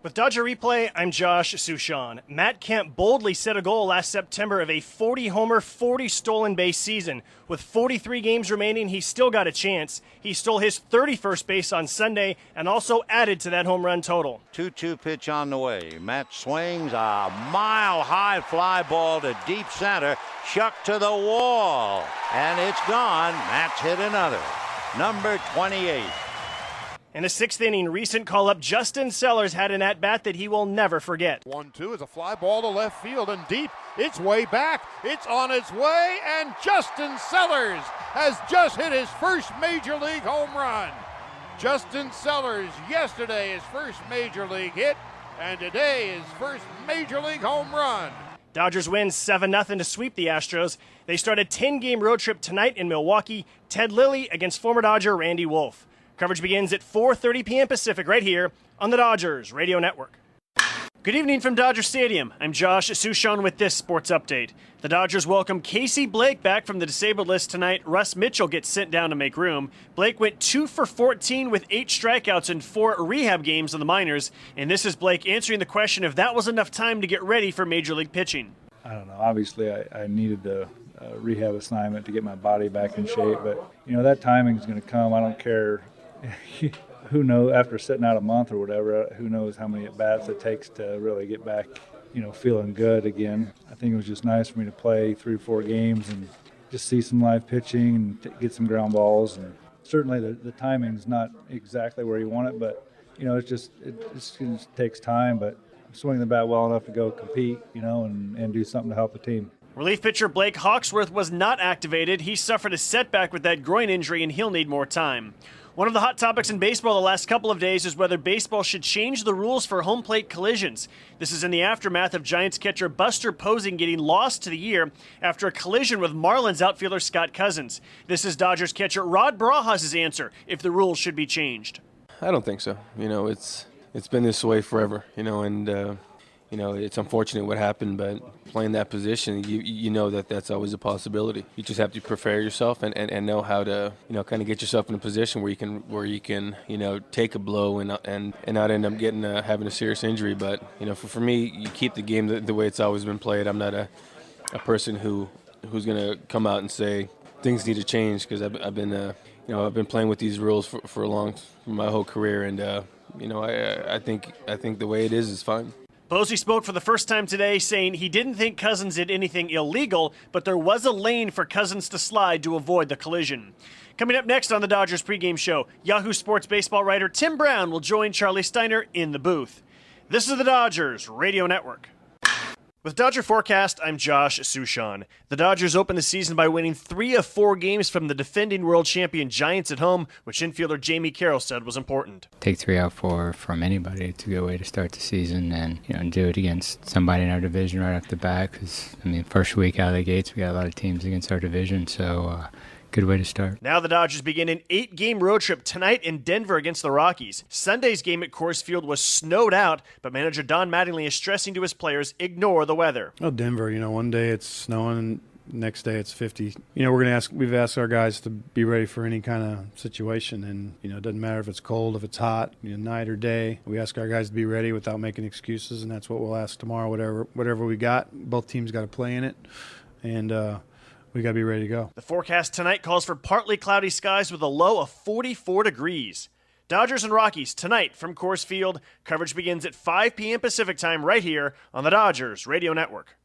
With Dodger Replay, I'm Josh Suchon. Matt Kemp boldly set a goal last September of a 40-homer, 40-stolen-base season. With 43 games remaining, he's still got a chance. He stole his 31st base on Sunday and also added to that home run total. 2-2 pitch on the way. Matt swings a mile-high fly ball to deep center, shucked to the wall, and it's gone. Matt's hit another. Number 28. In the sixth inning, recent call-up Justin Sellers had an at-bat that he will never forget. 1-2 is a fly ball to left field and deep. It's way back. It's on its way, and Justin Sellers has just hit his first Major League home run. Justin Sellers, yesterday his first Major League hit, and today his first Major League home run. Dodgers win 7-0 to sweep the Astros. They start a 10-game road trip tonight in Milwaukee. Ted Lilly against former Dodger Randy Wolf. Coverage begins at 4:30 p.m. Pacific right here on the Dodgers Radio Network. Good evening from Dodger Stadium. I'm Josh Suchon with this sports update. The Dodgers welcome Casey Blake back from the disabled list tonight. Russ Mitchell gets sent down to make room. Blake went 2 for 14 with 8 strikeouts in 4 rehab games in the minors. And this is Blake answering the question if that was enough time to get ready for Major League pitching. I don't know. Obviously, I needed the rehab assignment to get my body back in shape. But, that timing is going to come. I don't care. Who knows, after sitting out a month or whatever, who knows how many at-bats it takes to really get back, feeling good again. I think it was just nice for me to play 3 or 4 games and just see some live pitching and get some ground balls. And certainly the timing's not exactly where you want it, but, it just takes time. But I'm swinging the bat well enough to go compete, and do something to help the team. Relief pitcher Blake Hawksworth was not activated. He suffered a setback with that groin injury, and he'll need more time. One of the hot topics in baseball the last couple of days is whether baseball should change the rules for home plate collisions. This is in the aftermath of Giants catcher Buster Posey getting lost to the year after a collision with Marlins outfielder Scott Cousins. This is Dodgers catcher Rod Barajas' answer if the rules should be changed. I don't think so. It's been this way forever, and it's unfortunate what happened, but playing that position, you know that's always a possibility. You just have to prepare yourself and know how to, kind of get yourself in a position where you can take a blow and not end up having a serious injury. But, for me, you keep the game the way it's always been played. I'm not a person who's going to come out and say things need to change, because I've been playing with these rules for my whole career, and I think the way it is fine. Posey spoke for the first time today, saying he didn't think Cousins did anything illegal, but there was a lane for Cousins to slide to avoid the collision. Coming up next on the Dodgers pregame show, Yahoo Sports baseball writer Tim Brown will join Charlie Steiner in the booth. This is the Dodgers Radio Network. With Dodger Forecast, I'm Josh Suchon. The Dodgers opened the season by winning 3 of 4 games from the defending world champion Giants at home, which infielder Jamie Carroll said was important. Take 3 out of 4 from anybody. It's a good way to start the season, and do it against somebody in our division right off the bat. Because first week out of the gates, we got a lot of teams against our division, so good way to start. Now the Dodgers begin an 8-game road trip tonight in Denver against the Rockies. Sunday's game at Coors Field was snowed out, but manager Don Mattingly is stressing to his players, ignore the weather. Well, Denver, one day it's snowing and next day it's 50. We've asked our guys to be ready for any kind of situation, and it doesn't matter if it's cold, if it's hot, night or day. We ask our guys to be ready without making excuses, and that's what we'll ask tomorrow. Whatever we got, both teams got to play in it, and we got to be ready to go. The forecast tonight calls for partly cloudy skies with a low of 44 degrees. Dodgers and Rockies tonight from Coors Field. Coverage begins at 5 p.m. Pacific time right here on the Dodgers Radio Network.